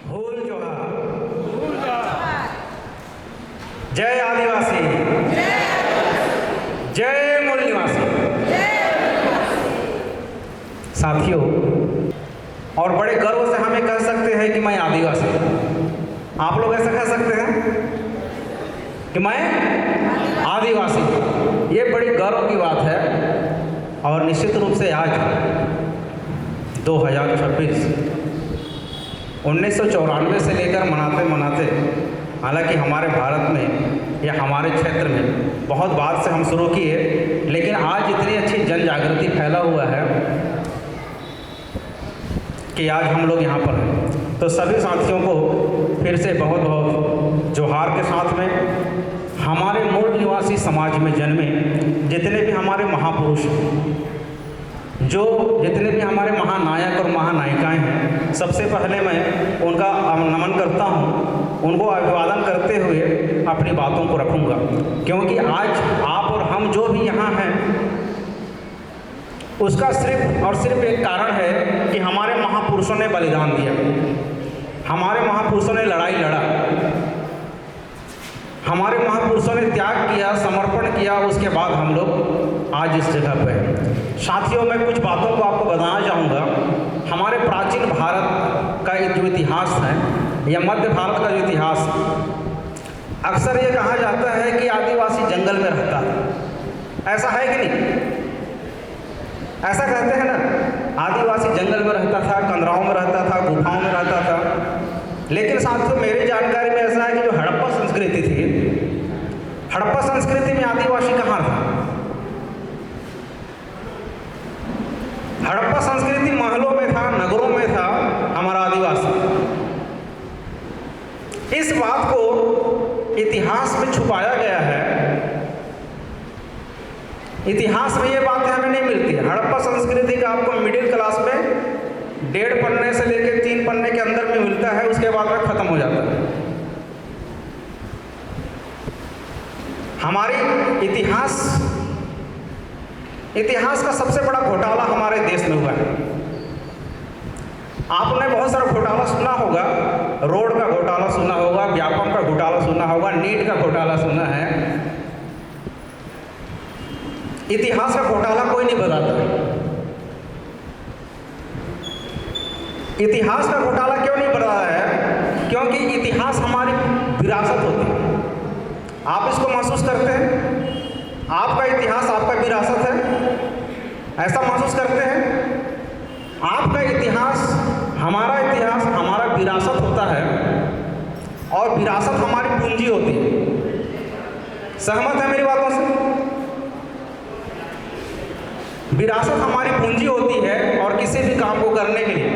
भूल जोहार। जय आदिवासी, जय मूल निवासी। साथियों, और बड़े गर्व से हमें कह सकते हैं कि मैं आदिवासी हूं। आप लोग ऐसा कह सकते हैं कि मैं आदिवासी। ये बड़ी गर्व की बात है। और निश्चित रूप से आज 2026 1994 से लेकर मनाते हालांकि हमारे भारत में या हमारे क्षेत्र में बहुत बाद से हम शुरू किए, लेकिन आज इतनी अच्छी जन जागृति फैला हुआ है कि आज हम लोग यहाँ पर हैं। तो सभी साथियों को फिर से बहुत बहुत जोहार के साथ में, हमारे मूल निवासी समाज में जन्मे जितने भी हमारे महापुरुष हैं, जो जितने भी हमारे महानायक और महानायिकाएं हैं, सबसे पहले मैं उनका नमन करता हूं। उनको अभिवादन करते हुए अपनी बातों को रखूंगा, क्योंकि आज आप और हम जो भी यहाँ हैं उसका सिर्फ और सिर्फ एक कारण है कि हमारे महापुरुषों ने बलिदान दिया, हमारे महापुरुषों ने लड़ाई लड़ा, हमारे महापुरुषों ने त्याग किया, समर्पण किया। उसके बाद हम लोग आज इस जगह पर हैं। साथियों, मैं कुछ बातों को आपको बताना चाहूँगा। हमारे प्राचीन भारत का एक जो इतिहास है या मध्य भारत का जो इतिहास है, अक्सर ये कहा जाता है कि आदिवासी जंगल में रहता है। ऐसा है कि नहीं? ऐसा कहते हैं ना, आदिवासी जंगल में रहता था, कंदराओं में रहता था, गुफाओं में रहता था। लेकिन साथियों, मेरी जानकारी में ऐसा है कि जो हड़प्पा संस्कृति थी, हड़प्पा संस्कृति में आदिवासी कहाँ था? हड़प्पा संस्कृति महलों में था, नगरों में था हमारा आदिवासी। इस बात को इतिहास में छुपाया गया है। इतिहास में ये बातें हमें नहीं मिलती है। हड़प्पा संस्कृति का आपको मिडिल क्लास में 1.5 पन्ने से लेकर 3 पन्ने के अंदर में मिलता है, उसके बाद में खत्म हो जाता है। हमारी इतिहास का सबसे बड़ा घोटाला हमारे देश में हुआ है। आपने बहुत सारा घोटाला सुना होगा, रोड का घोटाला सुना होगा, व्यापम का घोटाला सुना होगा, नीट का घोटाला सुना है। इतिहास का घोटाला कोई नहीं बताता। इतिहास का घोटाला क्यों नहीं बढ़ रहा है? क्योंकि इतिहास हमारी विरासत होती है। आप इसको महसूस करते हैं? आपका इतिहास आपका विरासत है, ऐसा महसूस करते हैं? आपका इतिहास, हमारा इतिहास हमारा विरासत होता है, और विरासत हमारी पूंजी होती है। सहमत है मेरी बातों से? विरासत हमारी पूंजी होती है, और किसी भी काम को करने के लिए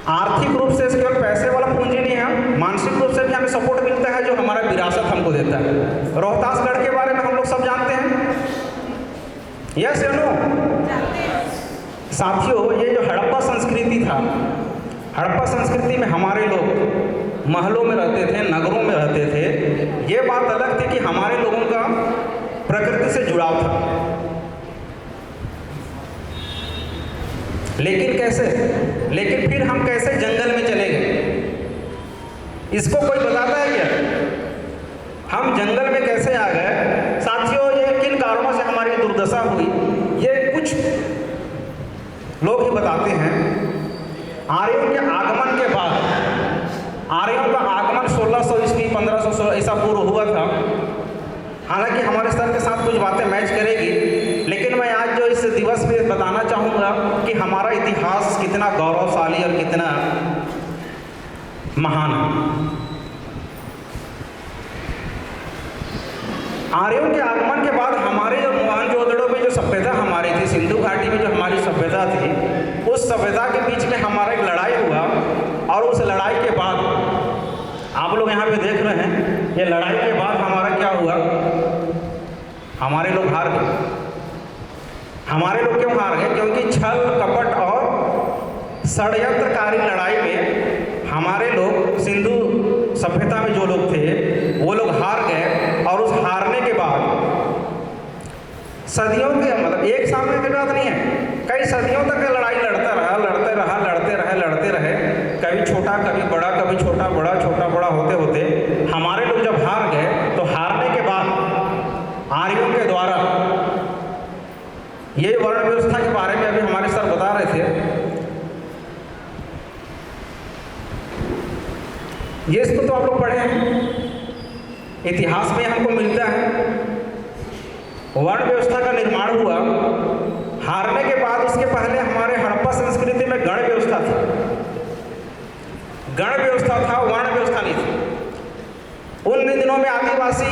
आर्थिक रूप से केवल पैसे वाला पूंजी नहीं है, मानसिक रूप से भी हमें सपोर्ट मिलता है, जो हमारा विरासत हमको देता है। रोहतासगढ़ के बारे में हम लोग सब जानते हैं, यस या नो? साथियों, ये जो हड़प्पा संस्कृति था, हड़प्पा संस्कृति में हमारे लोग महलों में रहते थे, नगरों में रहते थे। ये बात अलग थी कि हमारे लोगों का प्रकृति से जुड़ाव था। लेकिन कैसे? लेकिन फिर हम कैसे जंगल में चले गए? इसको कोई बताता है क्या? हम जंगल में कैसे आ गए? साथियों, ये किन कारणों से हमारी दुर्दशा हुई, ये कुछ लोग ही बताते हैं। आर्यों के आगमन के बाद, आर्यों का आगमन 1600 ईस्वी 1500 ऐसा पूर्व हुआ था। हालांकि हमारे सर के साथ कुछ बातें मैच करेगी, लेकिन मैं आज जो इस दिवस पे बताना चाहूँगा कि हमारा इतिहास कितना गौरवशाली और कितना महान है। आर्यों के आगमन के बाद हमारे जो मोहनजोदड़ो में जो सभ्यता हमारी थी, सिंधु घाटी में जो हमारी सभ्यता थी, उस सभ्यता के बीच में हमारा एक लड़ाई हुआ। और उस लड़ाई के बाद आप लोग यहाँ पे देख रहे हैं, ये लड़ाई के बाद हमारा क्या हुआ? हमारे लोग हार गए। हमारे लोग क्यों हार गए? क्योंकि छल कपट और षड्यंत्रकारी लड़ाई में हमारे लोग, सिंधु सभ्यता में जो लोग थे, वो लोग हार गए। और उस हारने के बाद सदियों के, मतलब एक साल में की बात नहीं है, कई सदियों तक लड़ाई लड़ते रहे, छोटा, कभी बड़ा, कभी छोटा बड़ा, छोटा बड़ा होते होते हमारे लोग जब हार गए, तो हारने के बाद आर्यों के द्वारा, ये वर्ण व्यवस्था के बारे में अभी हमारे सर बता रहे थे, ये इसको तो आप लोग पढ़े हैं, इतिहास में हमको मिलता है। वर्ण व्यवस्था का निर्माण हुआ, हारने के बाद उसके पहले हमारे हड़प्पा संस्कृति में गण व्यवस्था थी। गण व्यवस्था था, वर्ण व्यवस्था नहीं थी। उन दिनों में आदिवासी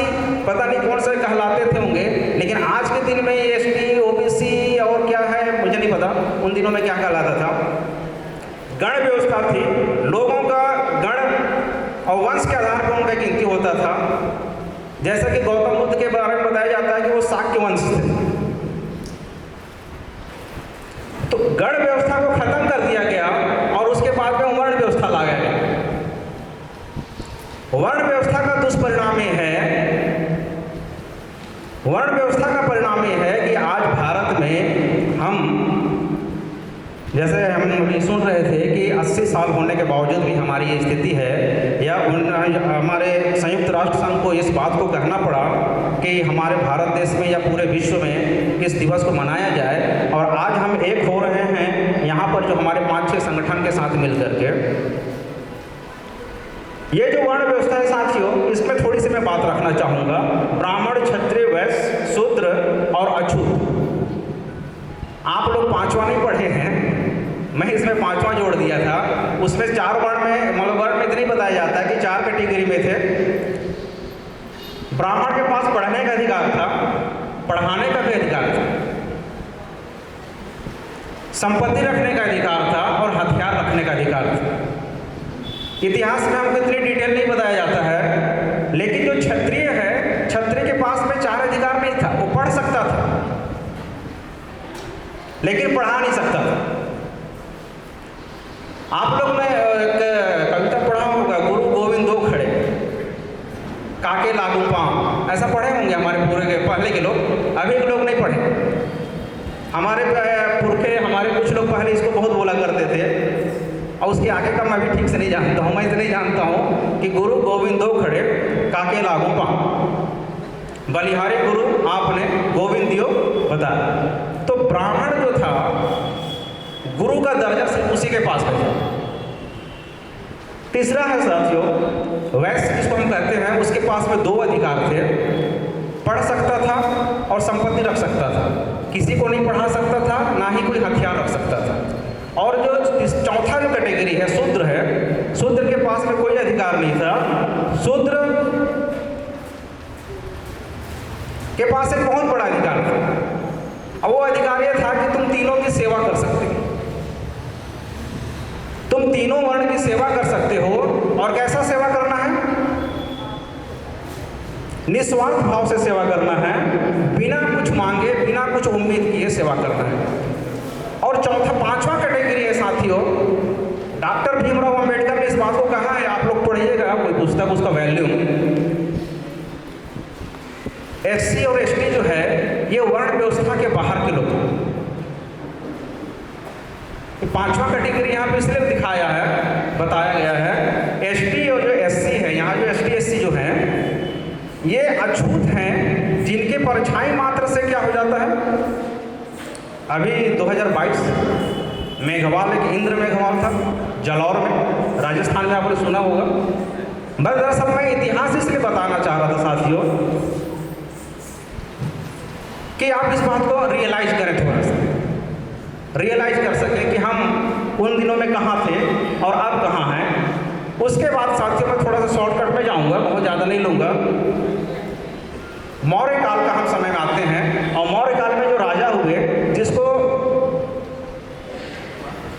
पता नहीं कौन से कहलाते थे होंगे, लेकिन आज के दिन में एसटी, ओबीसी और क्या है मुझे नहीं पता, उन दिनों में क्या कहलाता था। गण व्यवस्था थी, लोगों का गण और वंश के आधार पर उनका गिनती होता था। जैसा कि गौतम बुद्ध के बारे में बताया जाता है कि वो शाक्य वंश थे। तो गण व्यवस्था को खत्म कर दिया गया और उसके बाद में वर्ण व्यवस्था लाया गया। वर्ण व्यवस्था का दुष्परिणाम ये है, वर्ण व्यवस्था का परिणाम ये है कि आज भारत में हम, जैसे हम अभी सुन रहे थे कि 80 साल होने के बावजूद भी हमारी ये स्थिति है, या हमारे संयुक्त राष्ट्र संघ को इस बात को कहना पड़ा कि हमारे भारत देश में या पूरे विश्व में इस दिवस को मनाया जाए। और आज हम एक हो रहे हैं यहाँ पर जो हमारे 5-6 संगठन के साथ मिल करके। ये जो वर्ण व्यवस्था है साथियों, इसमें थोड़ी सी मैं बात रखना चाहूँगा। ब्राह्मण, क्षत्रिय, वैश्य, शूद्र और अछूत, आप लोग 5वां नहीं पढ़े हैं, मैं इसमें 5वां जोड़ दिया था। उसमें 4 वर्ण में, मतलब वर्ण में इतनी बताया जाता है कि 4 कैटेगरी में थे। ब्राह्मण के पास पढ़ने का अधिकार था, पढ़ाने का भी अधिकार था, संपत्ति रखने का अधिकार था और हथियार रखने का अधिकार था। इतिहास में हमको इतनी डिटेल नहीं बताया जाता है, लेकिन जो क्षत्रिय है, क्षत्रिय के पास में 4 अधिकार नहीं था। वो पढ़ सकता था लेकिन पढ़ा नहीं सकता था। आप लोग ने कविता पढ़ा होगा, गुरु गोविंद दो खड़े, काके लागू पांव, ऐसा पढ़े होंगे हमारे पूरे के पहले के लोग। अभी के लोग नहीं पढ़े। हमारे पुरखे, हमारे कुछ लोग पहले इसको बहुत बोला करते थे, और उसके आगे का मैं भी ठीक से नहीं जानता हूँ। मैं इतना ही जानता हूँ कि गुरु गोविंद दो खड़े, काके लागू पांव, बलिहारी गुरु आपने गोविंद दियो बताया। तो ब्राह्मण जो था, गुरु का दर्जा सिर्फ उसी के पास में था। तीसरा है साथियों वैश्य, जिसको हम कहते हैं, उसके पास में 2 अधिकार थे। पढ़ सकता था और संपत्ति रख सकता था। किसी को नहीं पढ़ा सकता था, ना ही कोई हथियार रख सकता था। और जो चौथा जो कैटेगरी है, शूद्र है, शूद्र के पास में कोई अधिकार नहीं था। शूद्र के पास एक बहुत बड़ा अधिकार था, और वो अधिकार यह था कि तुम तीनों की सेवा कर सकते हो। तुम तीनों वर्ण की सेवा कर सकते हो। और कैसा सेवा करना है? निस्वार्थ भाव से सेवा करना है, बिना कुछ मांगे, बिना कुछ उम्मीद किए सेवा करना है। और चौथा, 5वां कैटेगरी है साथियों, डॉक्टर भीमराव अंबेडकर ने इस बात को कहा है, आप लोग पढ़िएगा कोई पुस्तक, उसका वैल्यू। एससी और एसटी जो है, ये वर्ण व्यवस्था के बाहर के लोग हैं। 5वां कैटेगरी यहाँ पे इसलिए दिखाया है, बताया गया है। एसटी और जो एससी है, यहाँ जो एसटी एससी जो है, ये अछूत हैं, जिनके परछाई मात्र से क्या हो जाता है। अभी 2022 मेघवाल, एक इंद्र मेघवाल था जालौर में, राजस्थान में, आपने सुना होगा। बस दरअसल मैं इतिहास इसलिए बताना चाह रहा था साथियों कि आप इस बात को रियलाइज करें, थोड़ा सा रियलाइज कर सकें कि हम उन दिनों में कहाँ थे और अब कहाँ हैं। उसके बाद साथियों मैं थोड़ा सा शॉर्टकट में जाऊँगा, बहुत ज़्यादा नहीं लूँगा। मौर्य काल का हम समय में आते हैं, और मौर्य काल में जो राजा हुए, जिसको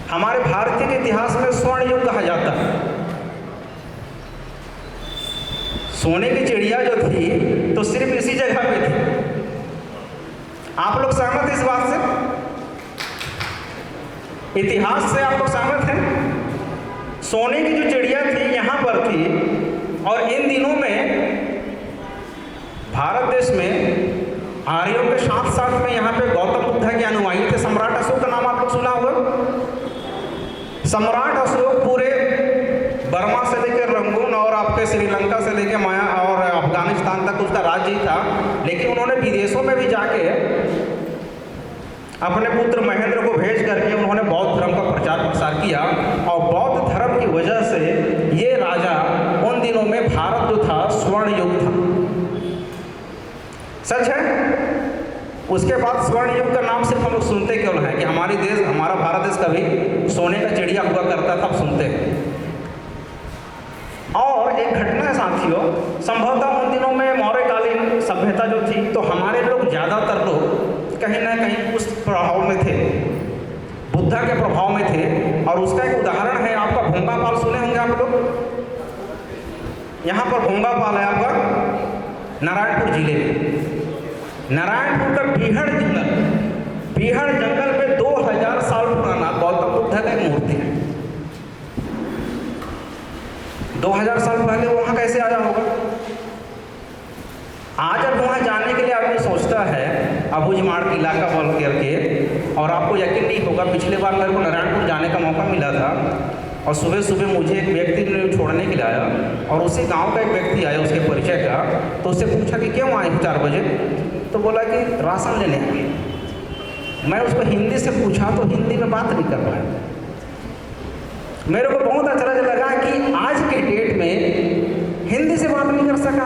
हमारे भारतीय के इतिहास में स्वर्ण युग कहा जाता है। सोने की चिड़िया जो थी तो सिर्फ इसी जगह पे थी। आप लोग सहमत हैं इस बात से? इतिहास से आप लोग सहमत हैं? सोने की जो चिड़िया थी यहाँ पर थी, और इन दिनों में भारत देश में आर्यों के साथ साथ में यहाँ पे गौतम बुद्ध के अनुयायी थे। सम्राट अशोक का नाम आप लोग सुना होगा। सम्राट अशोक पूरे से लेकर रंगून और आपके श्रीलंका से लेकर माया और अफगानिस्तान तक उसका राज्य ही था। लेकिन उन्होंने विदेशों में भी जाके अपने पुत्र महेंद्र को भेज करके उन्होंने बौद्ध धर्म का प्रचार प्रसार किया, और बौद्ध धर्म की वजह से ये राजा उन दिनों में भारत जो था स्वर्ण युग था। सच है। उसके बाद स्वर्ण युग का नाम सिर्फ हम लोग सुनते क्यों हैं कि हमारा भारत देश कभी सोने का चिड़िया हुआ करता था, अब सुनते हैं। और एक घटना है साथियों, संभवतः उन दिनों में मौर्यकालीन सभ्यता जो थी, तो हमारे लोग ज़्यादातर लोग कहीं ना कहीं उस प्रभाव में थे, बुद्धा के प्रभाव में थे। और उसका एक उदाहरण है आपका भोंगापाल, सुने होंगे आप लोग। यहाँ पर भोंगापाल है आपका नारायणपुर जिले में। नारायणपुर का बीहड़ जंगल में 2000 साल पुराना गौतम बुद्ध का एक मूर्ति है। 2000 साल पहले वो वहाँ कैसे आया होगा? आज अब वहाँ जाने के लिए आदमी सोचता है अबूझमाड़ का इलाका बोल करके, और आपको यकीन नहीं होगा, पिछले बार मेरे को नारायणपुर जाने का मौका मिला था, और सुबह सुबह मुझे एक व्यक्ति ने छोड़ने के लिए आया, और उसी गांव का एक व्यक्ति आया उसके परिचय का, तो उससे पूछा कि क्यों आए 4 बजे? तो बोला कि राशन लेने आए। मैं उसको हिंदी से पूछा तो हिंदी में बात नहीं कर पाया। मेरे को बहुत अच्छा लगा कि आज के डेट में हिंदी से बात नहीं कर सका।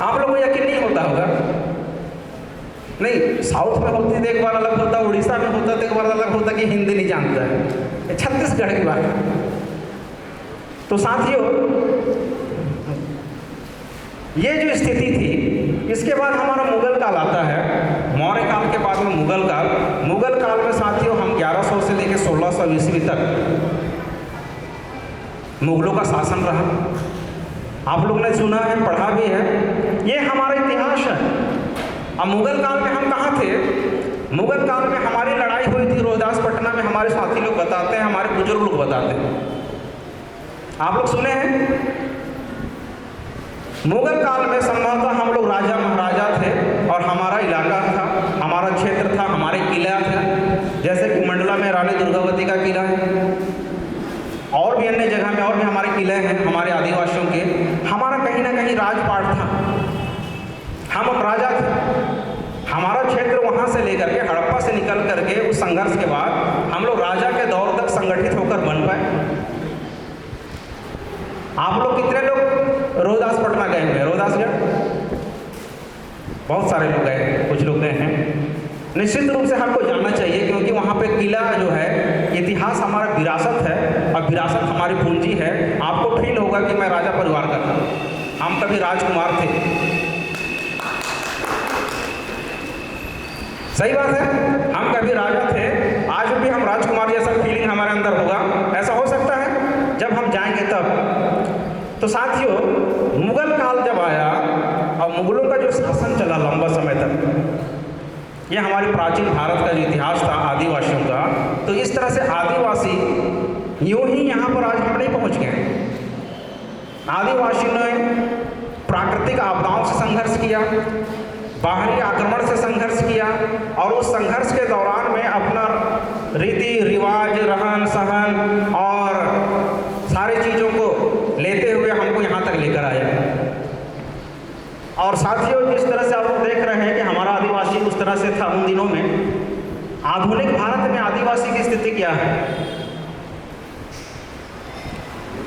आप लोगों को यकीन नहीं होता होगा, नहीं, साउथ में होती तो एक बार अलग होता, उड़ीसा में होता तो एक बार अलग होता कि हिंदी नहीं जानता है। छत्तीसगढ़ की बात है। तो साथियों, ये जो स्थिति थी, इसके बाद हमारा मुगल काल आता है। मौर्य काल के बाद में मुगल काल में साथियों हम 1100 से लेकर 1600 ईस्वी तक मुगलों का शासन रहा। आप लोग ने सुना है, पढ़ा भी है, ये हमारा इतिहास है। अब मुगल काल में हम कहाँ थे? मुगल काल में हमारी लड़ाई हुई थी रोहदास पटना में, हमारे साथी लोग बताते हैं, हमारे बुजुर्ग लोग बताते हैं। आप लोग सुने हैं? मुगल काल में संभवतः हम लोग राजा महाराजा थे, और हमारा इलाका था, हमारा क्षेत्र था, हमारे किला था। जैसे कि मंडला में रानी दुर्गावती का किला है, और भी अन्य जगह में और भी हमारे किले हैं हमारे आदिवासियों के। हमारा कहीं ना कहीं राजपाट था, हम अब राजा थे। हमारा क्षेत्र वहाँ से लेकर के हड़प्पा से निकल करके उस संघर्ष के बाद हम लोग राजा के दौर तक संगठित होकर बन पाए। आप लोग कितने लोग रोहदास पटना गए हुए? रोहदास गए? बहुत सारे लोग गए, कुछ लोग गए हैं। निश्चित रूप से हमको जानना चाहिए, क्योंकि वहाँ पे किला जो है, इतिहास हमारा विरासत है, और विरासत हमारी पूंजी है। आपको फील होगा कि मैं राजा परिवार का था, हम कभी राजकुमार थे। सही बात है, हम कभी राजा थे, आज भी हम राजकुमार जैसा फीलिंग हमारे अंदर होगा। ऐसा हो सकता है जब हम जाएंगे तब। तो साथियों, मुगल काल जब आया और मुगलों का जो शासन चला लंबा समय तक, ये हमारी प्राचीन भारत का जो इतिहास था आदिवासियों का, तो इस तरह से आदिवासी यूं ही यहाँ पर आज हम नहीं पहुँच गए। आदिवासियों ने प्राकृतिक आपदाओं से संघर्ष किया, बाहरी आक्रमण से संघर्ष किया, और उस संघर्ष के दौरान में अपना रीति रिवाज, रहन सहन और सारी चीज़ों को लेते हुए हमको यहाँ तक लेकर आया। और साथियों, जिस तरह से आप लोग देख रहे हैं कि हमारा आदिवासी उस तरह से था उन दिनों में, आधुनिक भारत में आदिवासी की स्थिति क्या है?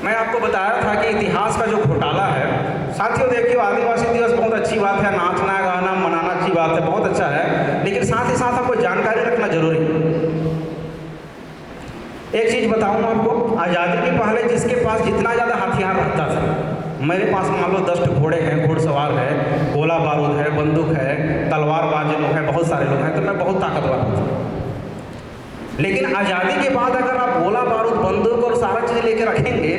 मैं आपको बताया था कि इतिहास का जो घोटाला है। साथियों देखिए, आदिवासी दिवस बहुत अच्छी बात है, नाचना गाना मनाना अच्छी बात है, बहुत अच्छा है, लेकिन साथ ही साथ आपको जानकारी रखना जरूरी है। एक चीज़ बताऊँ आपको, आज़ादी के पहले जिसके पास जितना ज़्यादा हथियार रहता था, मेरे पास मान लो 10 घोड़े हैं, घुड़सवार है, गोला बारूद है, बंदूक है, तलवारबाज लोग हैं, बहुत सारे लोग हैं, तो मैं बहुत ताकतवर हूँ। लेकिन आज़ादी के बाद अगर आप गोला बारूद, बंदूक और सारा चीज़ लेके रखेंगे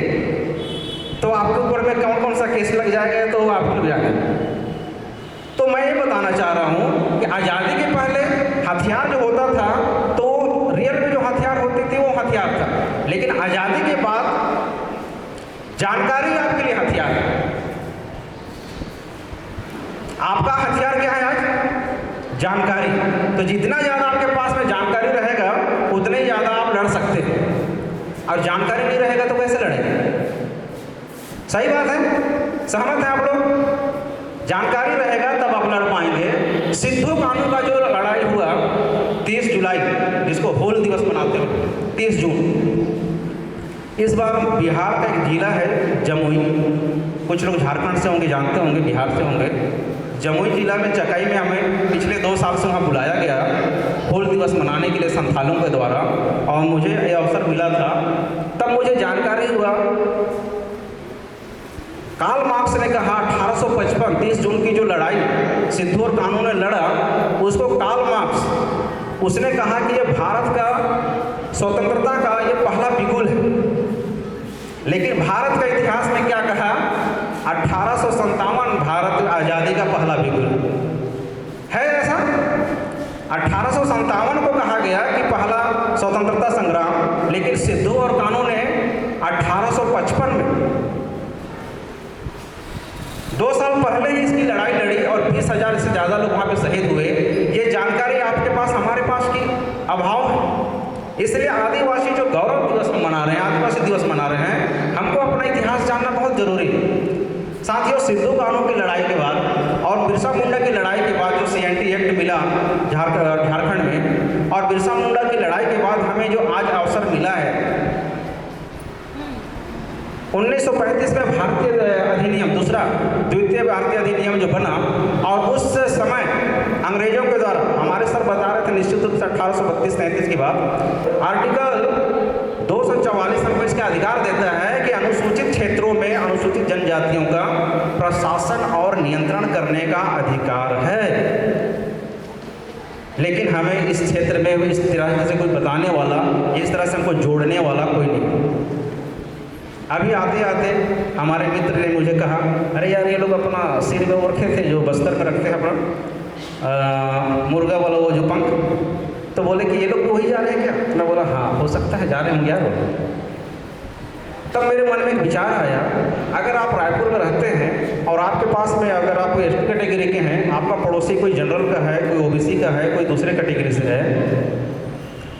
तो आपके ऊपर में कौन कौन सा केस लग जाएगा, तो आप लग जाएगा। तो मैं ये बताना चाह रहा हूँ कि आज़ादी के पहले हथियार जो होता था, तो रियल में जो हथियार होते थे वो हथियार था, लेकिन आज़ादी के बाद जानकारी आपके लिए हथियार है। आपका हथियार क्या है आज? जानकारी। तो जितना ज़्यादा आपके पास में जानकारी रहेगा, उतने ही ज़्यादा आप लड़ सकते हैं। और जानकारी नहीं रहेगा तो कैसे लड़ेंगे? सही बात है, सहमत है आप लोग? जानकारी रहेगा तब आप लड़ पाएंगे। सिद्धू कानू का जो लड़ाई हुआ 30 जुलाई, जिसको हूल दिवस मनाते हैं 30 जून, इस बार बिहार का एक जिला है जमुई, कुछ लोग झारखंड से होंगे, जानते होंगे, बिहार से होंगे। जमुई जिला में चकाई में हमें पिछले 2 साल से वहाँ बुलाया गया हूल दिवस मनाने के लिए संथालों के द्वारा, और मुझे ये अवसर मिला था। तब मुझे जानकारी हुआ कार्ल मार्क्स ने कहा 1855 30 जून की जो लड़ाई सिद्धू और कानू ने लड़ा, उसको कार्ल मार्क्स उसने कहा कि ये भारत का स्वतंत्रता का ये पहला बिगुल है। लेकिन भारत का इतिहास में क्या कहा? 1857 भारत आज़ादी का पहला बिगुल है। ऐसा 1857 को कहा गया कि पहला स्वतंत्रता संग्राम, लेकिन सिद्धू और कानू ने 1855 में 2 साल पहले ही इसकी लड़ाई लड़ी और 20,000 से ज़्यादा लोग वहाँ पे शहीद हुए। ये जानकारी आपके पास, हमारे पास की अभाव है। इसलिए आदिवासी जो गौरव दिवस हम मना रहे हैं, आदिवासी दिवस मना रहे हैं, हमको अपना इतिहास जानना बहुत जरूरी है। साथियों, सिद्धू कानू की लड़ाई के बाद और बिरसा मुंडा की लड़ाई के बाद जो CNT एक्ट मिला झारखंड में, और बिरसा मुंडा की लड़ाई के बाद हमें जो आज अवसर मिला है 1935 में भारतीय अधिनियम, द्वितीय भारतीय अधिनियम जो बना, और उस समय अंग्रेजों के द्वारा, हमारे सर बता रहे थे निश्चित रूप से 1832-33 की बात, आर्टिकल 244 हमको इसका अधिकार देता है कि अनुसूचित क्षेत्रों में अनुसूचित जनजातियों का प्रशासन और नियंत्रण करने का अधिकार है। लेकिन हमें इस क्षेत्र में इस तरह से कोई बताने वाला, इस तरह से हमको जोड़ने वाला कोई नहीं। अभी आते आते हमारे मित्र ने मुझे कहा, अरे यार ये लोग अपना सिर में रखे थे जो बस्तर में रखते हैं अपना मुर्गा वाला वो जो पंख, तो बोले कि ये लोग वही जा रहे हैं क्या? मैं बोला हाँ हो सकता है जा रहे होंगे यार। तब मेरे मन में एक विचार आया, अगर आप रायपुर में रहते हैं और आपके पास में अगर आप ST कैटेगरी के हैं, आपका पड़ोसी कोई जनरल का है, कोई OBC का है, कोई दूसरे कैटेगरी से है,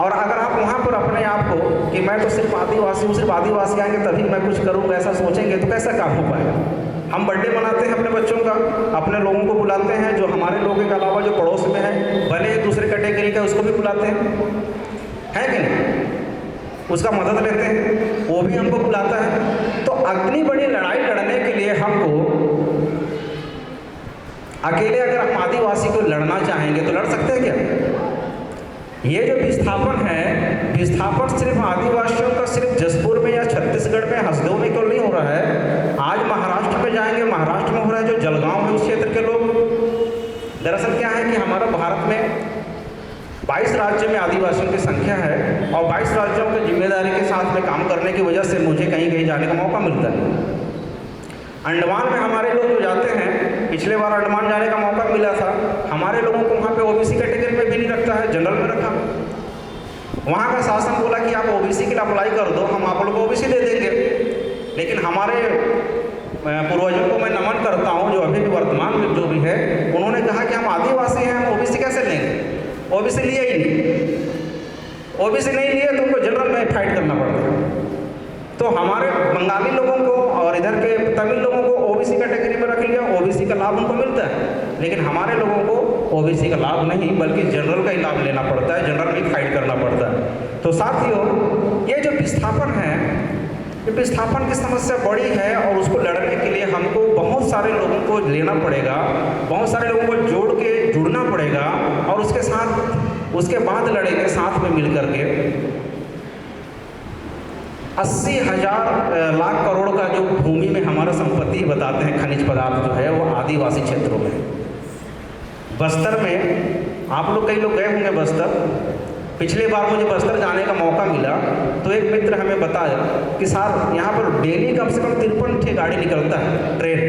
और अगर आप वहाँ पर अपने आप को कि मैं तो सिर्फ आदिवासी हूँ, सिर्फ आदिवासी आएंगे तभी मैं कुछ करूँगा, ऐसा सोचेंगे तो कैसा काम हो पाएगा? हम बर्थडे मनाते हैं अपने बच्चों का, अपने लोगों को बुलाते हैं जो हमारे लोगों के अलावा जो पड़ोस में है, भले दूसरे कैटेगरी का उसको भी बुलाते हैं कि नहीं? उसका मदद लेते हैं, वो भी हमको बुलाता है। तो इतनी बड़ी लड़ाई लड़ने के लिए हमको अकेले अगर हम आदिवासी को लड़ना चाहेंगे तो लड़ सकते हैं क्या? ये जो विस्थापन है, विस्थापन सिर्फ आदिवासियों का सिर्फ जसपुर में या छत्तीसगढ़ में हसदेव में क्यों नहीं हो रहा है? आज महाराष्ट्र में जाएंगे, महाराष्ट्र में हो रहा है, जो जलगांव है उस क्षेत्र के लोग। दरअसल क्या है कि हमारा भारत में 22 राज्य में आदिवासियों की संख्या है, और 22 राज्यों की जिम्मेदारी के साथ में काम करने की वजह से मुझे कहीं कहीं जाने का मौका मिलता है। अंडमान में हमारे लोग जो जाते हैं, पिछले बार अंडमान जाने का मौका मिला था, हमारे लोगों को वहाँ पे OBC कैटेगरी में भी नहीं रखता है, जनरल में रखा। वहाँ का शासन बोला कि आप OBC के लिए अप्लाई कर दो, हम आप लोग को OBC दे देंगे। लेकिन हमारे पूर्वजों को मैं नमन करता हूँ जो अभी भी वर्तमान में जो भी है, उन्होंने कहा कि हम आदिवासी हैं, हम OBC कैसे लेंगे? OBC लिए ही नहीं, OBC नहीं लिए तो उनको जनरल में फाइट करना पड़ता है। तो हमारे बंगाली लोगों को और इधर के तमिल लोगों को OBC कैटेगरी में रख लिया, OBC का लाभ उनको मिलता है, लेकिन हमारे लोगों को OBC का लाभ नहीं बल्कि जनरल का ही लाभ लेना पड़ता है, जनरल में फाइट करना पड़ता है। तो साथियों, ये जो विस्थापन है, ये विस्थापन की समस्या बड़ी है, और उसको लड़ने के लिए हमको बहुत सारे लोगों को लेना पड़ेगा, बहुत सारे लोगों को जोड़ के जुड़ना पड़ेगा, और उसके बाद लड़ेंगे साथ में मिल करके। 80,000 लाख करोड़ का जो भूमि में हमारा संपत्ति बताते हैं, खनिज पदार्थ जो है वो आदिवासी क्षेत्रों में। बस्तर में आप लोग, कई लोग गए होंगे बस्तर, पिछले बार मुझे बस्तर जाने का मौका मिला तो एक मित्र हमें बताया कि सर यहाँ पर डेली कम से कम 53 गाड़ी निकलता है, ट्रेन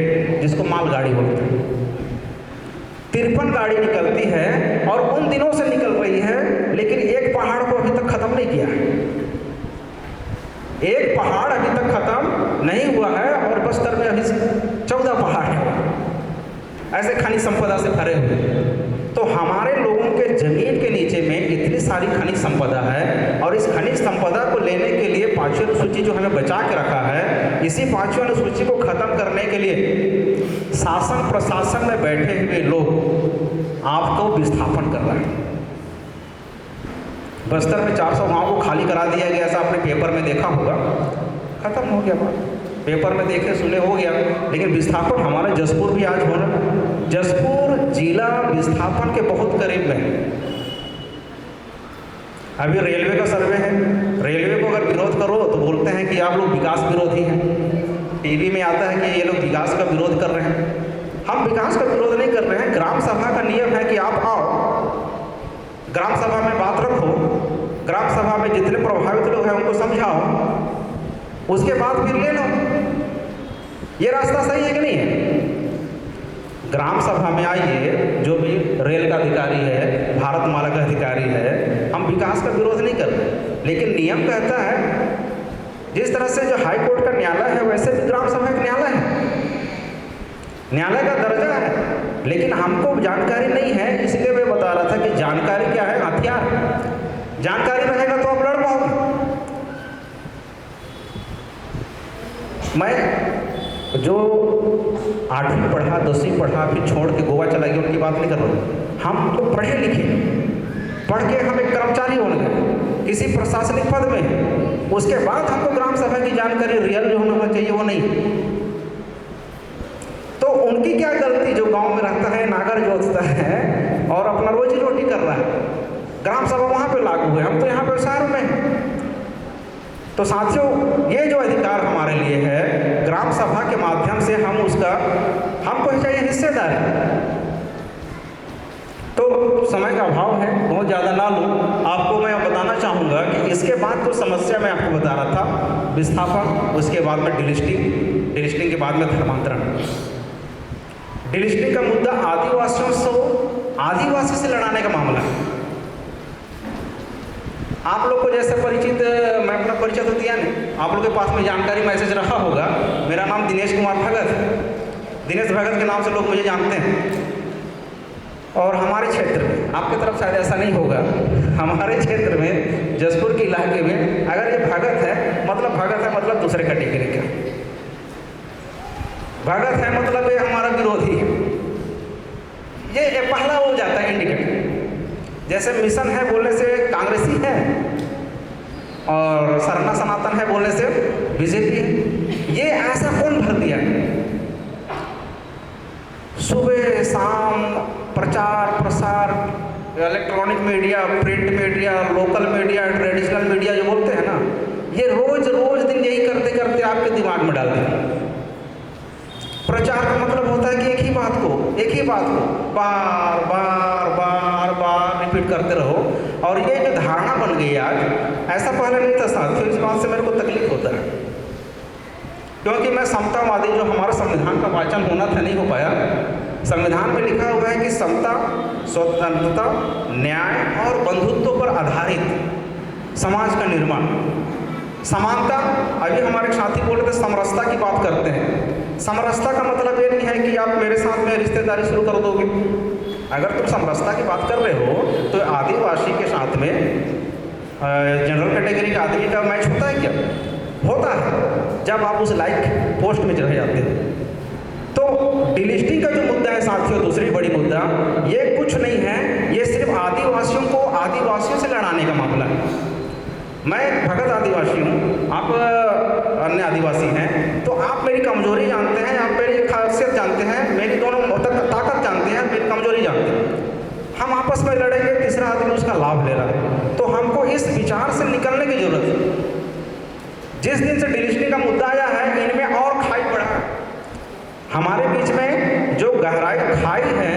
जिसको मालगाड़ी बोलते हैं, 53 गाड़ी निकलती है, और उन दिनों से निकल रही है, लेकिन एक पहाड़ को अभी तक खत्म नहीं किया है। एक पहाड़ अभी तक खत्म नहीं हुआ है, और बस्तर में अभी 14 पहाड़ है ऐसे खनिज संपदा से भरे हुए। तो हमारे लोगों के जमीन के नीचे में इतनी सारी खनिज संपदा है, और इस खनिज संपदा को लेने के लिए 5वीं अनुसूची जो हमें बचा के रखा है, इसी 5वीं अनुसूची को खत्म करने के लिए शासन प्रशासन में बैठे हुए लोग आपको विस्थापन कर रहे हैं। बस्तर में 400 गाँव को खाली करा दिया गया, ऐसा आपने पेपर में देखा होगा, खत्म हो गया बात, पेपर में देखे सुने हो गया। लेकिन विस्थापन हमारा जसपुर भी आज हो रहा है। जसपुर जिला विस्थापन के बहुत करीब में है। अभी रेलवे का सर्वे है, रेलवे को अगर विरोध करो तो बोलते हैं कि आप लोग विकास विरोधी हैं। टीवी में आता है कि ये लोग विकास का विरोध कर रहे हैं। हम विकास का विरोध नहीं कर रहे हैं। ग्राम सभा का नियम है कि आप आओ, ग्राम सभा में बात रखो, ग्राम सभा में जितने प्रभावित लोग हैं उनको समझाओ, उसके बाद फिर ले लो। ये रास्ता सही है कि नहीं है? ग्राम सभा में आइए, जो भी रेल का अधिकारी है, भारत माला का अधिकारी है, हम विकास का विरोध नहीं कर रहे, लेकिन नियम कहता है जिस तरह से जो हाई कोर्ट का न्यायालय है वैसे भी ग्राम सभा एक न्यायालय है, न्यायालय का दर्जा है। लेकिन हमको जानकारी नहीं है, इसलिए मैं बता रहा था कि जानकारी क्या है, हथियार। जानकारी रहेगा तो आप लड़ पाओगे। मैं जो 8वीं पढ़ा, 10वीं पढ़ा, फिर छोड़ के गोवा चला गया, उनकी बात नहीं कर रहा हूँ। हम तो पढ़े लिखे, पढ़ के हम एक कर्मचारी होने गए किसी प्रशासनिक पद में, उसके बाद हमको ग्राम सभा की जानकारी रियल जो होना चाहिए वो नहीं। तो उनकी क्या गलती, जो गांव में रहता है, नागर जोतता है और अपना रोजी रोटी कर रहा है, ग्राम सभा वहाँ पे लागू है, हम तो यहाँ पे शहर में हैं। तो साथियों, ये जो अधिकार हमारे लिए है, ग्राम सभा के माध्यम से हम उसका, हमको चाहिए हिस्सेदारी। तो समय का अभाव है, बहुत ज़्यादा ना लूँ, आपको मैं बताना चाहूँगा कि इसके बाद जो समस्या मैं आपको बता रहा था, विस्थापन, उसके बाद में डिलिस्टिंग, डिलिस्टिंग के बाद में धर्मांतरण। डिलिस्टिंग का मुद्दा आदिवासी से लड़ाने का मामला है। आप लोग को जैसे परिचित, मैं अपना परिचय तो दिया नहीं, आप लोग के पास में जानकारी मैसेज रखा होगा। मेरा नाम दिनेश कुमार भगत है। दिनेश भगत के नाम से लोग मुझे जानते हैं। और हमारे क्षेत्र में, आपकी तरफ शायद ऐसा नहीं होगा, हमारे क्षेत्र में, जसपुर के इलाके में, अगर ये भगत है मतलब दूसरे कैटेगरी का भगत है, मतलब ये हमारा विरोधी है। ये पहला हो जाता है इंडिकेटर। जैसे मिशन है बोलने से कांग्रेसी है, और सरना सनातन है बोलने से बीजेपी है। ये ऐसा कौन भर दिया? सुबह शाम प्रचार प्रसार, electronic media, print media, local media, traditional media जो बोलते हैं ना, ये रोज दिन यही करते करते आपके दिमाग में डाल देंगे। प्रचार का मतलब होता है कि एक ही बात को बार रिपीट करते रहो। और ये जो धारणा बन गई आज, ऐसा पहले नहीं था साथियों। इस बात से मेरे को तकलीफ होता है, क्योंकि मैं समतावादी, जो हमारा संविधान का वाचन होना था नहीं हो पाया। संविधान में लिखा हुआ है कि समता, स्वतंत्रता, न्याय और बंधुत्व पर आधारित समाज का निर्माण। समानता, अभी हमारे साथी बोल रहे थे समरसता की बात करते हैं। समरसता का मतलब ये नहीं है कि आप मेरे साथ में रिश्तेदारी शुरू कर दोगे। अगर तुम समरसता की बात कर रहे हो तो आदिवासी के साथ में जनरल कैटेगरी का आदमी का मैच होता है क्या? होता है, जब आप उस लाइक पोस्ट में चले जाते हैं। तो डिलिस्टिंग का जो मुद्दा है साथियों, दूसरी बड़ी मुद्दा, ये कुछ नहीं है, ये सिर्फ आदिवासियों को आदिवासियों से लड़ाने का मामला है। मैं भगत आदिवासी हूँ, आप अन्य आदिवासी हैं, तो आप मेरी कमजोरी जानते हैं, आप मेरी खासियत जानते हैं, मेरी दोनों ताकत जानते हैं, मेरी कमजोरी जानते हैं। हम आपस में लड़ेंगे, तीसरा आदमी उसका लाभ ले रहा है। तो हमको इस विचार से निकलने की जरूरत है। जिस दिन से डिलिस्टिंग का मुद्दा आया है, इनमें और खाई पड़ा है। हमारे बीच में जो गहराई खाई है,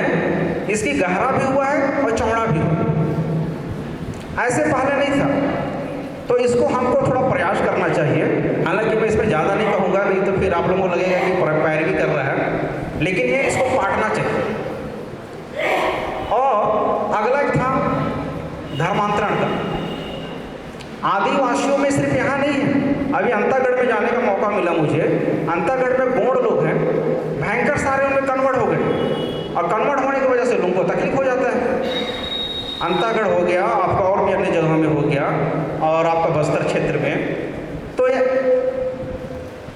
इसकी गहरा भी हुआ है और चौड़ा भी हुआ। ऐसे पहले नहीं था। तो इसको हमको थोड़ा प्रयास करना चाहिए। हालांकि मैं इसमें ज़्यादा नहीं कहूँगा, नहीं तो फिर आप लोगों को लगेगा कि पैरवी कर रहा है, लेकिन ये इसको पाटना चाहिए। और अगला था धर्मांतरण का। आदिवासियों में सिर्फ यहाँ नहीं है, अभी अंतागढ़ में जाने का मौका मिला मुझे। अंतागढ़ में गोंड लोग हैं, भयंकर सारे उनमें कन्वर्ट हो गए, और कन्वर्ट होने की वजह से लोगों को तकलीफ हो जाता है। अंतागढ़ हो गया, आपका और भी अन्य जगहों में हो गया, और आपका बस्तर क्षेत्र में। तो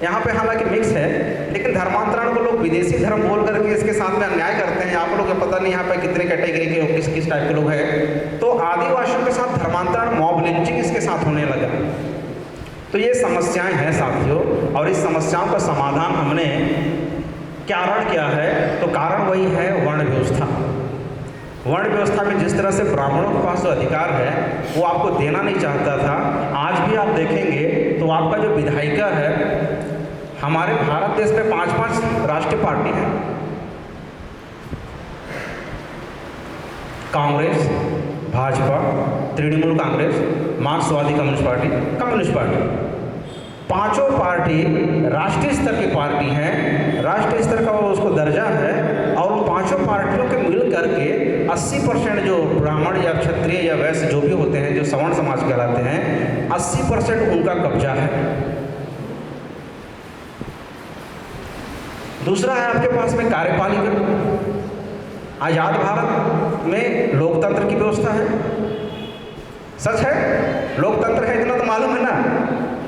यहाँ पे हालांकि मिक्स है, लेकिन धर्मांतरण को लोग विदेशी धर्म बोल करके इसके साथ में अन्याय करते हैं। आप लोग को पता नहीं यहाँ पे कितने कैटेगरी के किस किस टाइप के लोग हैं। तो आदिवासियों के साथ धर्मांतरण, मॉब लिंचिंग इसके साथ होने लगा। तो ये समस्याएं हैं साथियों, और इस समस्याओं का समाधान हमने कारण क्या है, तो कारण वही है वर्ण व्यवस्था। वर्ण व्यवस्था में जिस तरह से ब्राह्मणों के पास जो अधिकार है वो आपको देना नहीं चाहता था, आज भी आप देखेंगे तो आपका जो विधायिका है, हमारे भारत देश में 5 राष्ट्रीय पार्टी हैं, कांग्रेस, भाजपा, तृणमूल कांग्रेस, मार्क्सवादी कम्युनिस्ट पार्टी। 5 पार्टी राष्ट्रीय स्तर की पार्टी हैं, राष्ट्रीय स्तर का वो उसको दर्जा है, और उन 5 पार्टियों के मिल करके 80% जो ब्राह्मण या क्षत्रिय या वैश्य जो भी होते हैं, जो सवर्ण समाज कहलाते हैं, 80% उनका कब्जा है। दूसरा है आपके पास में कार्यपालिका। आज़ाद भारत में लोकतंत्र की व्यवस्था है, सच है, लोकतंत्र है, इतना तो मालूम है ना।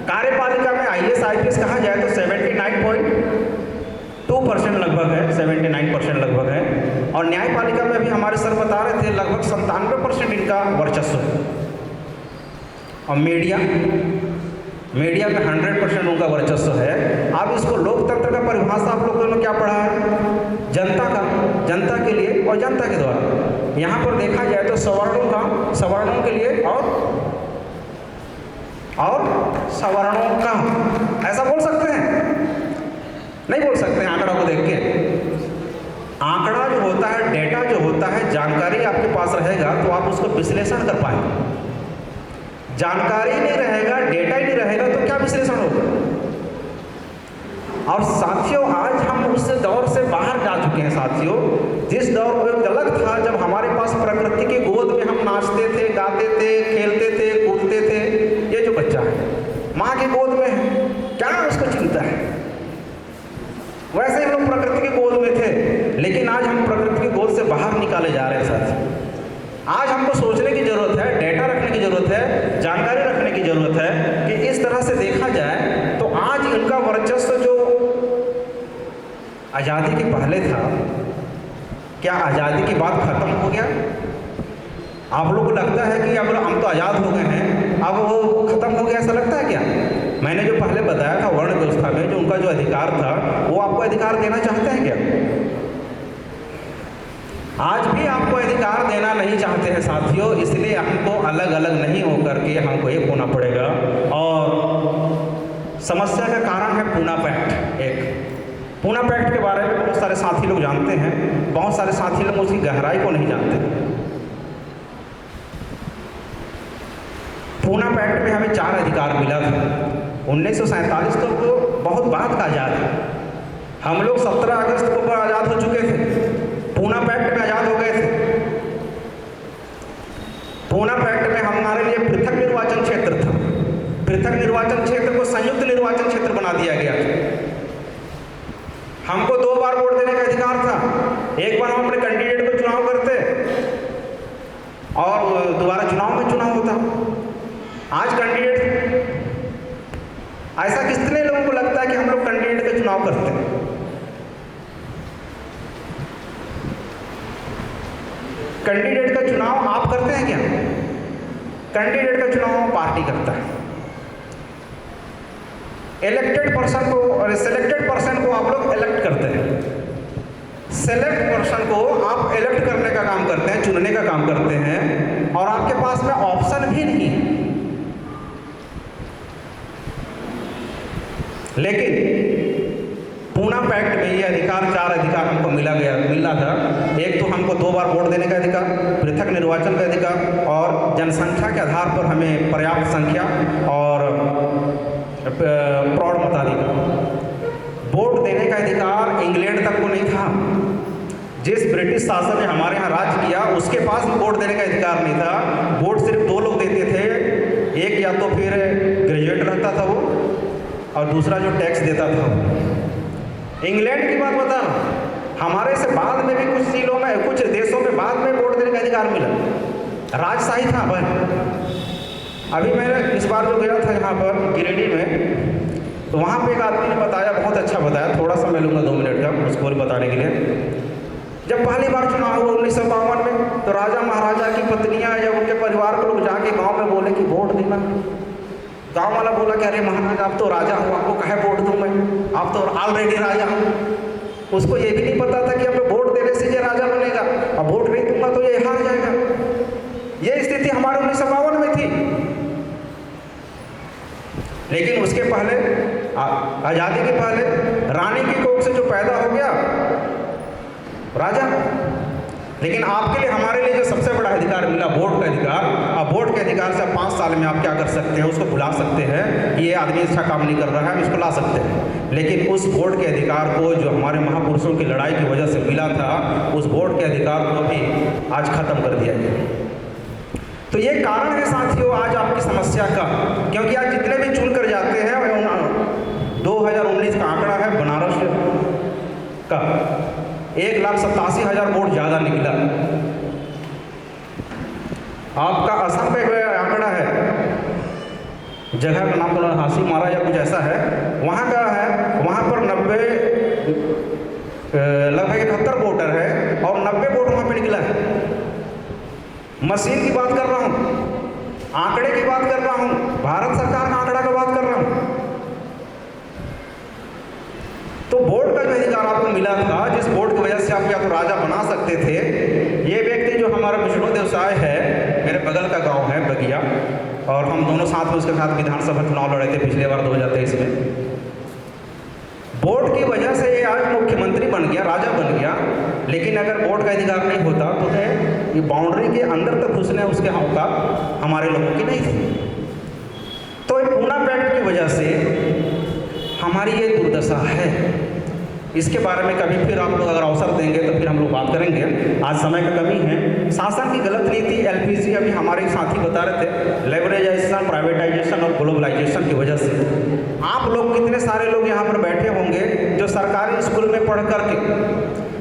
कार्यपालिका में IAS IPS कहा जाए तो 79.2% लगभग है, 79% लगभग है। और न्यायपालिका में भी हमारे सर बता रहे थे लगभग 97% इनका वर्चस्व है। और मीडिया में 100% उनका वर्चस्व है। अब इसको लोकतंत्र का परिभाषा आप लोगों ने क्या पढ़ा है? जनता के लिए और जनता के द्वारा। यहाँ पर देखा जाए तो सवर्णों के लिए और सवर्णों का, ऐसा बोल सकते हैं? नहीं बोल सकते हैं आंकड़ा को देख के। आंकड़ा जो होता है, डेटा जो होता है, जानकारी आपके पास रहेगा तो आप उसको विश्लेषण कर पाएंगे। जानकारी नहीं रहेगा, डेटा ही नहीं रहेगा तो क्या विश्लेषण होगा? और साथियों, आज हम उस दौर से बाहर जा चुके हैं साथियों। जिस दौर में गलत था, जब हमारे पास प्रकृति की गोद में हम नाचते थे, गाते थे, खेलते थे, कूदते थे। ये जो बच्चा है माँ की गोद में है, क्या उसको चिंता है? वैसे ही हम लोग प्रकृति की गोद में थे, लेकिन आज हम प्रकृति की गोद से बाहर निकाले जा रहे हैं साथियों। आज हमको सोचने की जरूरत है, डेटा रखने की जरूरत है, जानकारी रखने की जरूरत है कि इस तरह से देखा जाए तो आज इनका वर्चस्व जो आज़ादी के पहले था, क्या आज़ादी के बाद खत्म हो गया? आप लोगों को लगता है कि अब हम तो आज़ाद हो गए हैं, अब वो खत्म हो गया, ऐसा लगता है क्या? मैंने जो पहले बताया था वर्ण व्यवस्था में जो उनका जो अधिकार था, वो आपको अधिकार देना चाहते हैं क्या? आज भी आपको अधिकार देना नहीं चाहते हैं साथियों। इसलिए हमको अलग अलग नहीं होकर के हमको एक होना पड़ेगा। और समस्या का कारण है पूना पैक्ट। पूना पैक्ट के बारे में बहुत सारे साथी लोग जानते हैं, बहुत सारे साथी लोग उसकी गहराई को नहीं जानते। पूना पैक्ट में हमें 4 अधिकार मिला था। 1947 तो बहुत बाद का आज़ाद है। हम लोग 17 अगस्त को आज़ाद हो चुके थे, पूना पैक्ट में आज़ाद हो गए थे। पूना पैक्ट में हमारे लिए पृथक निर्वाचन क्षेत्र था। पृथक निर्वाचन क्षेत्र को संयुक्त निर्वाचन क्षेत्र बना दिया गया। हमको 2 बार वोट देने का अधिकार था। एक बार हम अपने कैंडिडेट को चुनाव करते और दोबारा चुनाव में चुनाव होता। आज कैंडिडेट, ऐसा कितने लोगों को लगता है कि हम लोग कैंडिडेट का चुनाव करते हैं? कैंडिडेट का चुनाव आप करते हैं क्या? कैंडिडेट का चुनाव पार्टी करता है। इलेक्टेड पर्सन को और सिलेक्टेड पर्सन को आप लोग इलेक्ट करते हैं। सेलेक्ट पर्सन को आप इलेक्ट करने का काम करते हैं, चुनने का काम करते हैं, और आपके पास में ऑप्शन भी नहीं है। लेकिन पूना पैक्ट में ये अधिकार, 4 अधिकार हमको मिला था। एक तो हमको 2 बार वोट देने का अधिकार, पृथक निर्वाचन का अधिकार, और जनसंख्या के आधार पर हमें पर्याप्त संख्या और प्रौढ़ मताधिकार। वोट देने का अधिकार इंग्लैंड तक को नहीं था। जिस ब्रिटिश शासन ने हमारे यहाँ राज किया उसके पास भी वोट देने का अधिकार नहीं था। वोट सिर्फ 2 लोग देते थे, एक या तो फिर ग्रेजुएट रहता था वो, और दूसरा जो टैक्स देता था। इंग्लैंड की बात बता रहा हूँ। हमारे से बाद में भी कुछ जिलों में, कुछ देशों में बाद में वोट देने का अधिकार मिला। राजशाही था भाई। अभी मैं इस बार जो गया था यहाँ पर गिरिडीह में, तो वहाँ पे एक आदमी ने बताया, बहुत अच्छा बताया, थोड़ा सा मैं लूँगा 2 मिनट का उसको बताने के लिए। जब पहली बार चुनाव हुआ 1952 में, तो राजा महाराजा की पत्नियाँ या उनके परिवार के लोग जाके गांव में बोले कि वोट देना। गांव वाला बोला कि अरे महाराज आप तो राजा हो, आपको कहे वोट दूँ मैं, आप तो ऑलरेडी राजा हो। उसको ये भी नहीं पता था कि अब वोट देने से ये राजा बनेगा, अब वोट नहीं दूंगा तो ये हार जाएगा। ये स्थिति हमारे 1952 में थी। लेकिन उसके पहले आज़ादी के पहले रानी की कोख से जो पैदा हो गया राजा। लेकिन आपके लिए, हमारे लिए जो सबसे बड़ा अधिकार मिला, वोट का अधिकार। अब वोट के अधिकार से 5 साल में आप क्या कर सकते हैं, उसको बुला सकते हैं कि ये आदमी अच्छा काम नहीं कर रहा है, हम इसको ला सकते हैं। लेकिन उस वोट के अधिकार को जो हमारे महापुरुषों की लड़ाई की वजह से मिला था, उस वोट के अधिकार को भी आज खत्म कर दिया गया। तो ये कारण है साथियों आज आपकी समस्या का, क्योंकि आज जितने भी चुन कर जाते हैं, 2019 का आंकड़ा है बनारस का, 1,87,000 वोट ज़्यादा निकला। आपका असम पे आंकड़ा है, जगह का नाम तो हासी मारा या कुछ ऐसा है, वहाँ का है, वहाँ पर लगभग 71 वोटर है और 90 वोट वहाँ पे निकला है। मशीन की बात कर रहा हूँ, आंकड़े की बात कर रहा हूँ, भारत सरकार का आंकड़ा की बात कर रहा हूँ। तो वोट का जो अधिकार आपको मिला था, जिस वोट की वजह से आप या तो राजा बना सकते थे, ये व्यक्ति जो हमारा विष्णु देवसाय है, मेरे बगल का गांव है बगिया, और हम दोनों साथ में उसके साथ विधानसभा चुनाव लड़े थे पिछले बार 2023 में। वोट की वजह से ये आज मुख्यमंत्री बन गया, राजा बन गया। लेकिन अगर वोट का अधिकार नहीं होता तो ये बाउंड्री के अंदर तक घुसने उसके औकात हमारे लोगों की नहीं थी। तो पूना पैक्ट की वजह से हमारी ये दुर्दशा है। इसके बारे में कभी फिर आप लोग अगर अवसर देंगे तो फिर हम लोग बात करेंगे। आज समय की कमी है। शासन की गलत नीति, एलपीजी अभी हमारे साथी बता रहे थे, लेवरेजाइजेशन, प्राइवेटाइजेशन और ग्लोबलाइजेशन की वजह से आप लोग, कितने सारे लोग यहाँ पर बैठे होंगे जो सरकारी स्कूल में पढ़ करके,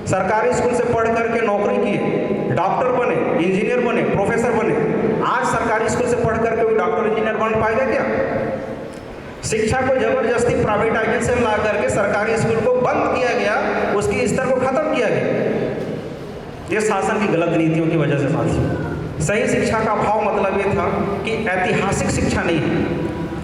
सरकारी स्कूल से पढ़ करके नौकरी किए, डॉक्टर बने, इंजीनियर बने, प्रोफेसर बने। आज सरकारी स्कूल से पढ़ करके कोई डॉक्टर इंजीनियर बन पाएगा क्या? शिक्षा को जबरदस्ती प्राइवेटाइजेशन ला करके सरकारी स्कूल को बंद किया गया, उसकी स्तर को खत्म किया गया। ये शासन की गलत नीतियों की वजह से साथियों। सही शिक्षा का भाव मतलब ये था कि ऐतिहासिक शिक्षा नहीं है।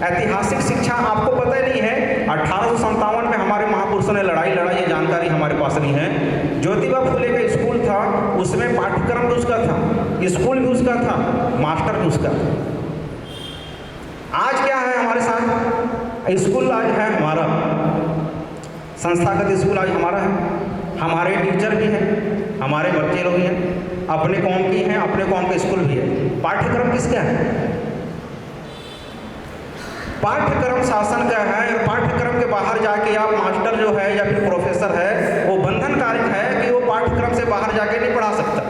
ऐतिहासिक शिक्षा आपको पता ही नहीं है। 1857 में हमारे महापुरुषों ने लड़ाई लड़ा, ये जानकारी हमारे पास नहीं है। ज्योतिबा फुले का स्कूल था, उसमें पाठ्यक्रम भी उसका था, स्कूल भी उसका था, मास्टर भी उसका था। आज क्या है हमारे साथ? स्कूल आज है हमारा, संस्थागत स्कूल आज हमारा है, हमारे टीचर भी हैं, हमारे बच्चे लोग भी हैं, अपने कौम की हैं, अपने कौम के स्कूल भी है। पाठ्यक्रम किसका है? पाठ्यक्रम शासन का है। और पाठ्यक्रम के बाहर जाके आप मास्टर जो है या फिर प्रोफेसर है, वो बंधनकारक है कि वो पाठ्यक्रम से बाहर जाके नहीं पढ़ा सकता।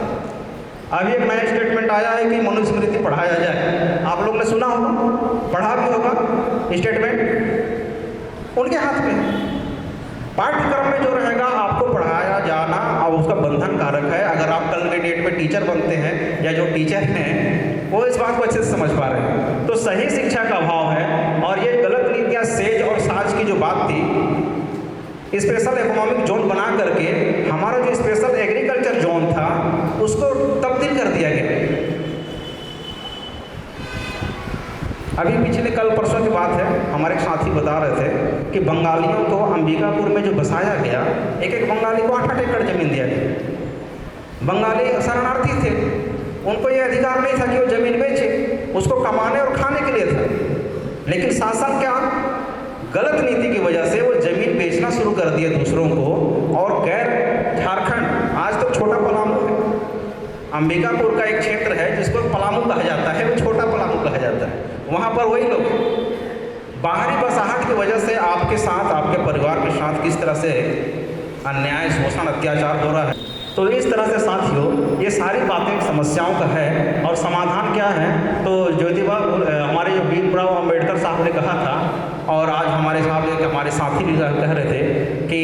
अभी एक नया स्टेटमेंट आया है कि मनुस्मृति पढ़ाया जाए, आप लोग ने सुना होगा, पढ़ा भी होगा। स्टेटमेंट उनके हाथ में, पाठ्यक्रम में जो रहेगा आपको पढ़ाया जाना और उसका बंधन कारक है। अगर आप कल के डेट में टीचर बनते हैं या जो टीचर हैं वो इस बात को अच्छे से समझ पा रहे हैं, तो सही शिक्षा का अभाव है। और ये गलत नीतियाँ, सेज और साज की जो बात थी, स्पेशल इकोनॉमिक जोन बना करके हमारा जो स्पेशल एग्रीकल्चर जोन था उसको तब्दील कर दिया गया। अभी पिछले कल परसों की बात है, हमारे साथी बता रहे थे कि बंगालियों को अंबिकापुर में जो बसाया गया, एक बंगाली को 8-8 एकड़ जमीन दिया गया। बंगाली शरणार्थी थे, उनको ये अधिकार नहीं था कि वो जमीन बेचे, उसको कमाने और खाने के लिए था। लेकिन शासन क्या, गलत नीति की वजह से वो जमीन बेचना शुरू कर दिया दूसरों को। और गैर झारखंड, आज तो छोटा पलामू है, अंबिकापुर का एक क्षेत्र है जिसको पलामू कहा जाता है, वो छोटा पलामू कहा जाता है। वहाँ पर वही लोग, बाहरी बसाहट की वजह से आपके साथ, आपके परिवार के साथ किस तरह से अन्याय, शोषण, अत्याचार हो रहा है। तो इस तरह से साथियों ये सारी बातें समस्याओं का है। और समाधान क्या है? तो ज्योतिबा हमारे जो भीमराव अम्बेडकर साहब ने कहा था, और आज हमारे साथी भी कह रहे थे कि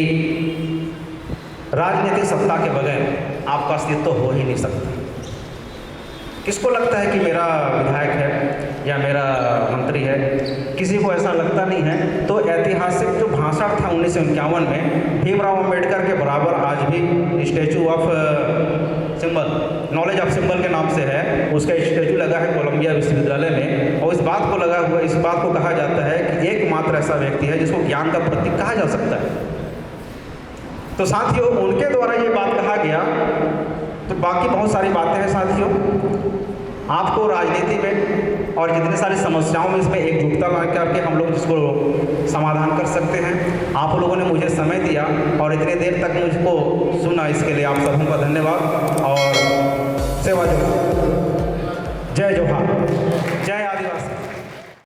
राजनीतिक सत्ता के बगैर आपका अस्तित्व हो ही नहीं सकता। किसको लगता है कि मेरा विधायक है या मेरा मंत्री है? किसी को ऐसा लगता नहीं है। तो ऐतिहासिक जो भाषण था 1951 में, भीमराव अंबेडकर के बराबर आज भी statue of symbol, knowledge of symbol के नाम से है, उसका स्टैचू लगा है कोलंबिया विश्वविद्यालय में। और इस बात को कहा जाता है कि एकमात्र ऐसा व्यक्ति है जिसको ज्ञान का प्रतीक कहा जा सकता है। तो साथियों, उनके द्वारा ये बात कहा गया। तो बाकी बहुत सारी बातें हैं साथियों, आपको राजनीति में और जितनी सारी समस्याओं में इसमें एकजुटता ला करके हम लोग जिसको समाधान कर सकते हैं। आप लोगों ने मुझे समय दिया और इतनी देर तक मुझको सुना, इसके लिए आप सबों का धन्यवाद। और सेवा जोहार, जय जोहार, जय